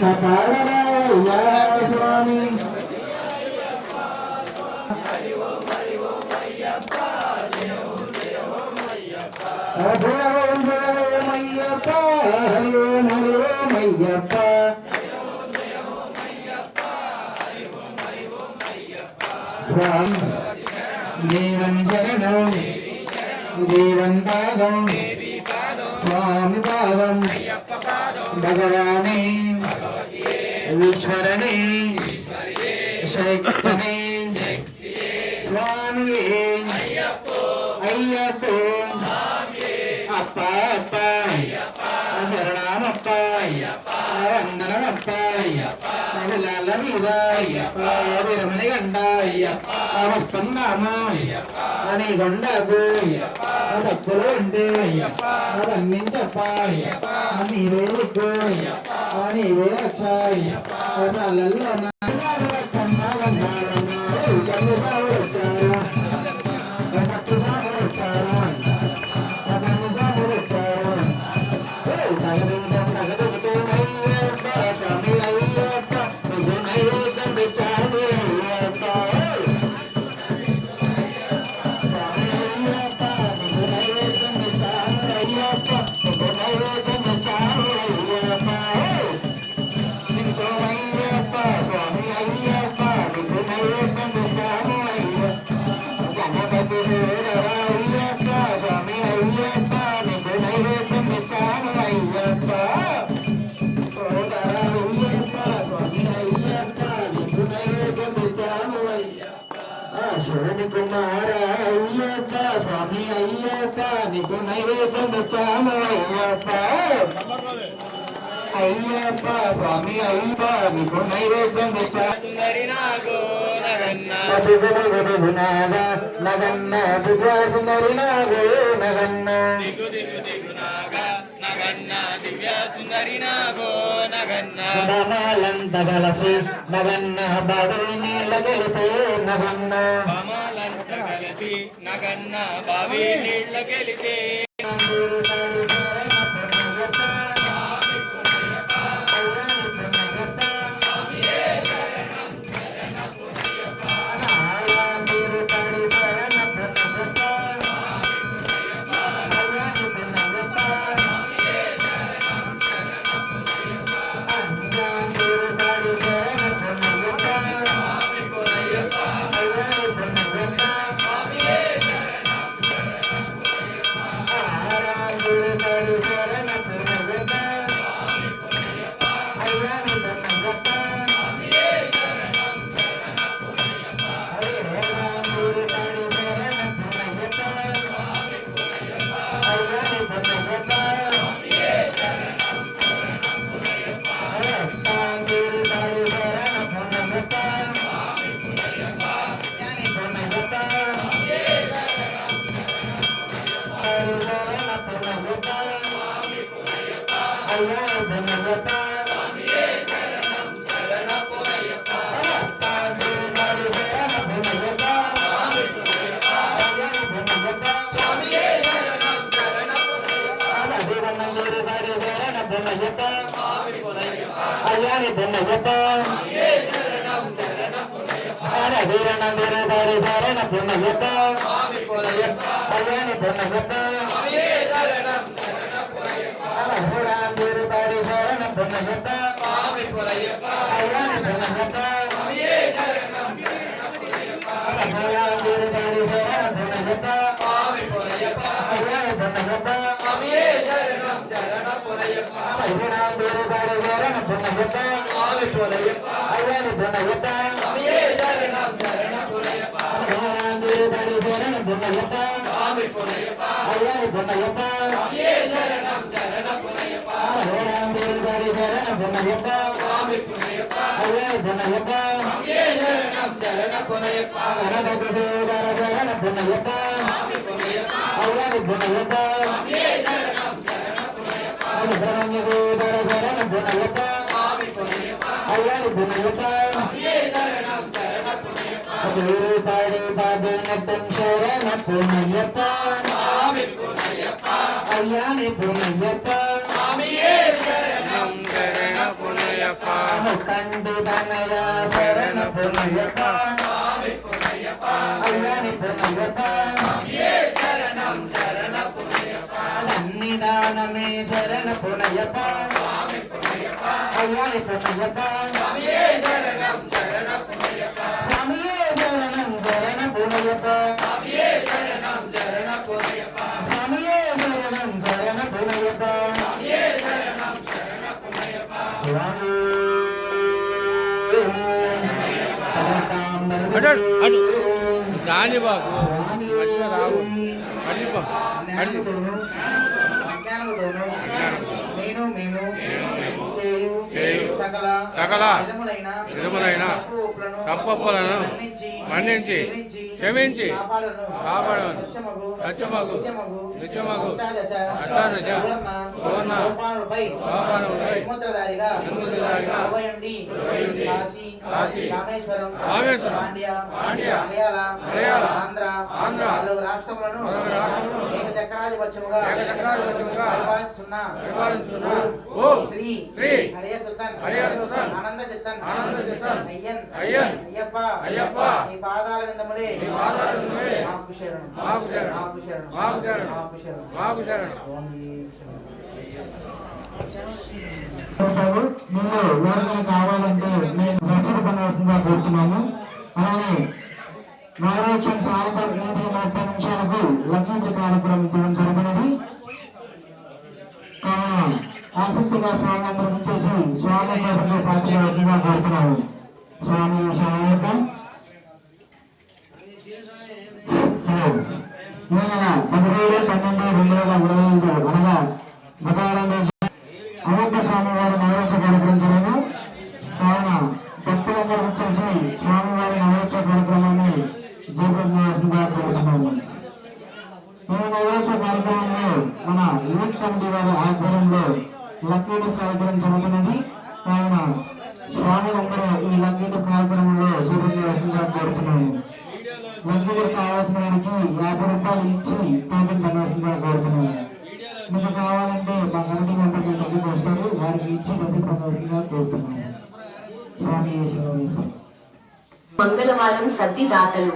కాపాడరావయ్యా స్వామి దేవన్ శరణం దేవన్ పాదం స్వామి పాదం భగవానే ఈశ్వరనే శక్తినే స్వామి అయ్యప్ప అప్ప అప్ప శరణమప్ప వందనమప్ప మహిళల మీద విరమణి గండ వస్తున్నామా అని గొండకు తప్పులు ఉంటే అవన్నీ చెప్పాలి నీవే దిక్కు నీవే వచ్చాయి వాళ్ళల్లో శివుని కుమార అయ్యప్ప స్వామి అయ్యప్ప నీకు నైవేద్యం తెచ్చాము అయ్యప్ప అయ్యప్ప స్వామి అయ్యప్ప నీకు నైవేద్యం తెచ్చాము నగన్న దివ్య సుందరి నాగో నగన్న దివ్య సుందరి నాగో నగన్న బమాలంత గలసి నగన్న బావి నీళ్ళ గెలిపే నగన్న బమాలంత గలసి నగన్న బావి నీళ్ళ గెలిపే అయ్యాని పొన్నయ్యప్ప వీరనందరి శరణ పొన్నయ్యప్ప అయ్యాని పొన్నయ్యప్ప హురాందరి బారి శరణ పొన్నయ్యప్ప అయ్యాని పొన్నయ్యప్ప హురాందరి బారి శరణ పొన్నయ్యప్ప అయ్యాని పొన్నయ్యప్ప హురాందరి బారి శరణ పొన్నయ్యప్ప అయ్యాని పొన్నయ్యప్ప హురాందరి బారి శరణ పొన్నయ్యప్ప అయ్యాని పొన్నయ్యప్ప హురాందరి బారి శరణ పొన్నయ్యప్ప అయ్యాని పొన్నయ్యప్ప గణపతి శేఖర శరణ పొన్నయ్యప్ప అయ్యాని పొన్నయ్యప్ప బ్రహ్మణ్య శేఖర శరణ పొన్నయ్యప్ప అయ్యాని పొన్నయ్యప్ప పేరు పాడి బాబు నట్టం శరణ పొన్నయ్యప్ప అయ్యాని పొన్నయ్యప్ప శరణం శరణ పునయప్ప పొన్నయ్యప్ప అయ్యాని పొన్నయ్యప్ప సన్నిధానమే శరణ పొన్నయ్యప్ప అయ్యాని పొన్నయ్యప్ప స్వామియే శరణం శరణ పొన్నయ్యప్ప స్వామియే శరణం శరణ పొన్నయ్యప్ప స్వామియే శరణం శరణ పొన్నయ్యప్ప స్వామియే శరణం శరణ పొన్నయ్యప్ప స్వామియే శరణం శరణ పొన్నయ్యప్ప స్వామి రాని బాబు నేను మేము చేయు సకల విధములైన తప్పులను మన్నించి క్షమించి కాపాడను సత్యమగు నిత్యమగు అష్టాదశ సువర్ణ సముద్రధారిగా కాశీ రామేశ్వరం పాండ్య మలయాళ ఆంధ్ర 4 రాష్ట్రములను ఏకచక్రాధిపత్యముగా పరిపాలించున్న శ్రీ హరియ సుల్తాన్ ఆనంద చిత్తన్ అయ్యప్ప నీ పాదాల విందములే మాకు శరణం మాకు శరణం మాకు శరణం మేము ఎవరికైనా కావాలంటే మేము రసీదు పొందవలసిందిగా కోరుతున్నాము. అలానే నాగరోత్సవం సాయంత్రం 8:30 నిమిషాలకు లక్కీ కార్యక్రమం తీయడం జరుగుతున్నది. కావున ఆసక్తిగా స్వామి అందరూ ఇచ్చేసి స్వామి కోసం పాల్గొనవలసిందిగా కోరుతున్నాము. స్వామి శరణయ్యప్ప. ఈ నెల 17/12/2025 అనగా బుధవారం రోజు అయ్యప్ప స్వామి వారి నవరోత్సవ కార్యక్రమం జరిగింది. కావున భక్తులందరూ వచ్చేసి స్వామి వారి నవరోత్సవ కార్యక్రమాన్ని జయప్రదం చేయాల్సిందిగా కోరుతున్నాము. ఈ నవరోత్సవ కార్యక్రమంలో మన యూత్ కమిటీ వారి ఆధ్వర్యంలో లక్కీ డిప్ కార్యక్రమం జరుగుతున్నది. కావున స్వాములందరూ ఈ లక్కీ డిప్ కార్యక్రమంలో జయప్రదం చేయాల్సిందిగా కోరుతున్నాము. లక్కీ డిప్ కావాల్సిన వారికి 50 రూపాయలు ఇచ్చి టోకెన్ పొందాల్సిందిగా కోరుతున్నాము. మీకు కావాలంటే మా కమిటీ మెంబర్ మీ దగ్గరికి వస్తారు, వారికి ఇచ్చి రసీదు పొందాల్సిందిగా కోరుతున్నాము. స్వామి మంగళవారం సద్దిదాతలు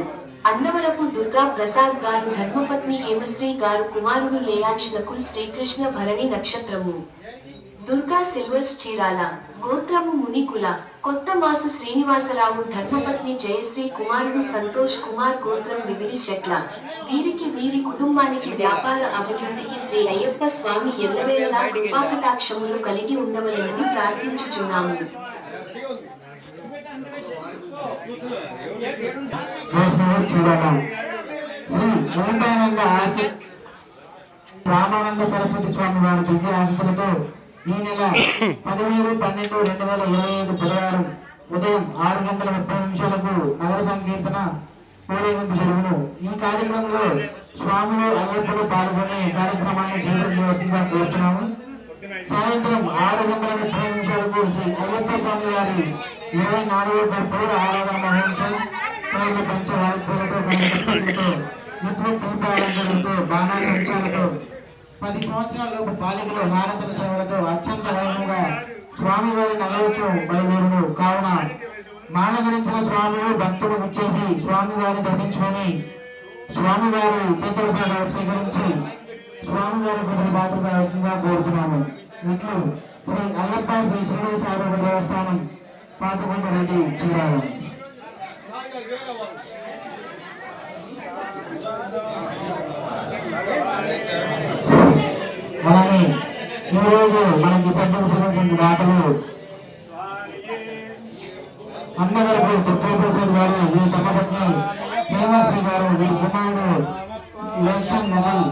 అన్నవరపు దుర్గా ప్రసాద్ గారు ధర్మపత్ని హేమశ్రీ గారు కుమారుడు లేయాక్ష్ నకుల్ శ్రీకృష్ణ భరణి నక్షత్రము దుర్గా సిల్వర్స్ చీరాల గోత్రము మునికుల కొత్త మాసు శ్రీనివాసరావు ధర్మపత్ని జయశ్రీ కుమారుడు సంతోష్ కుమార్ గోత్రం వివిరి శెట్ల వీరికి వీరి కుటుంబానికి వ్యాపార అభివృద్ధికి శ్రీ అయ్యప్ప స్వామి ఎల్లవేళలా కృపాకటాక్షములు కలిగి ఉండవలెనని ప్రార్థించుచున్నాము. శ్రీ వేదానంద రామానంద సరస్వతి స్వామి వారి దివ్య ఆశీస్సులతో ఈ నెల 17/12/2025 బుధవారం ఉదయం 6:30 నగర సంకీర్తన ఊరేగింపు జరుగును. ఈ కార్యక్రమంలో స్వాములు అయ్యప్పలు పాల్గొనే కార్యక్రమాన్ని చేపట్టవలసిందిగా కోరుతున్నాము. సాయంత్రం 6:30 శ్రీ అయ్యప్ప స్వామి వారి 24వ కర్పూర ఆరాధన మహోత్సవం పంచవాద్యాలతో నిత్య దీపాలంకరణతో బాణా సంచాలతో 10 సంవత్సరాలలోపు బాలికలు హారతల సేవలతో అత్యంత వైభవంగా స్వామివారి నగరోత్సవం బయలుదేరును. కావున మానగరించిన స్వాములు భక్తులు వచ్చేసి స్వామివారిని దర్శించుకొని స్వామివారి తీర్థప్రసాదాలు స్వీకరించి స్వామివారి కొద్ది బాధ్యతగా కోరుతున్నాము. ఇట్లు శ్రీ అయ్యప్ప శ్రీ శివుడి సాయిబాబా దేవస్థానం పాతకొండ రెడ్డి చీరాల. అలానే ఈరోజు మనకి సభ్యులు సంబంధించిన దాతలు అన్నవరపు దుర్గా ప్రసాద్ గారు, వీరి ధర్మపత్ని హేమశ్రీ గారు, వీరి కుమారుడు లక్ష్మణ్ నగల్,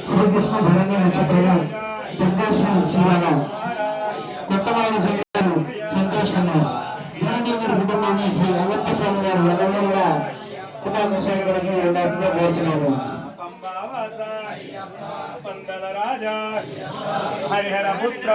శ్రీకృష్ణ భరణి నక్షత్రము దుర్గేశ్వరి శివాల కొత్తవారి జంగారు సంతోష్ కుమార్ దీని కుటుంబాన్ని శ్రీ అయ్యప్ప స్వామి గారు ఎల్లవేళలా కుటుంబానికి రెండాదిగా కోరుతున్నాము. హరిహర పుత్ర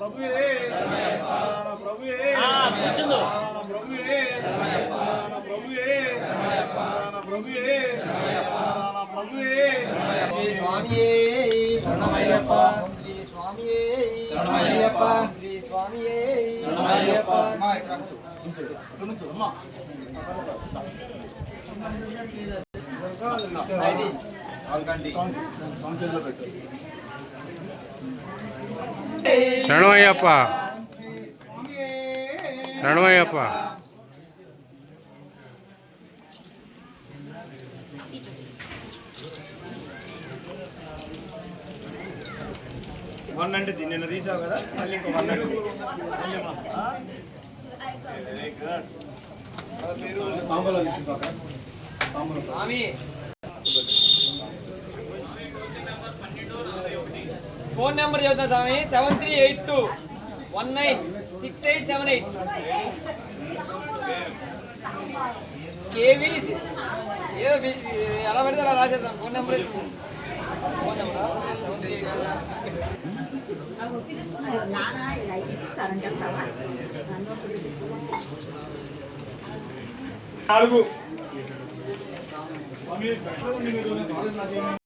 ప్రభుయే ప్రభుయే ప్రభుయే ప్రభుయే ప్రభుయే ప్రభుయే శ్రీ స్వామియే శరణమయ్యప్ప శ్రీ స్వామియే శరణమయ్యప్ప శ్రీ స్వామియే శరణమయ్యప్ప శరణమయ్యప్ప శరణమయ్యప్ప. వన్ అంటే నిన్న తీసావు కదా మళ్ళీ ఇంకో వన్ అంటే స్వామి ఫోన్ నెంబర్ చెబుతా స్వామి 7382196878 కేవీ ఏదో ఎలా పెడితే అలా రాసేద్దాం ఫోన్ నెంబర్ నెంబరా 4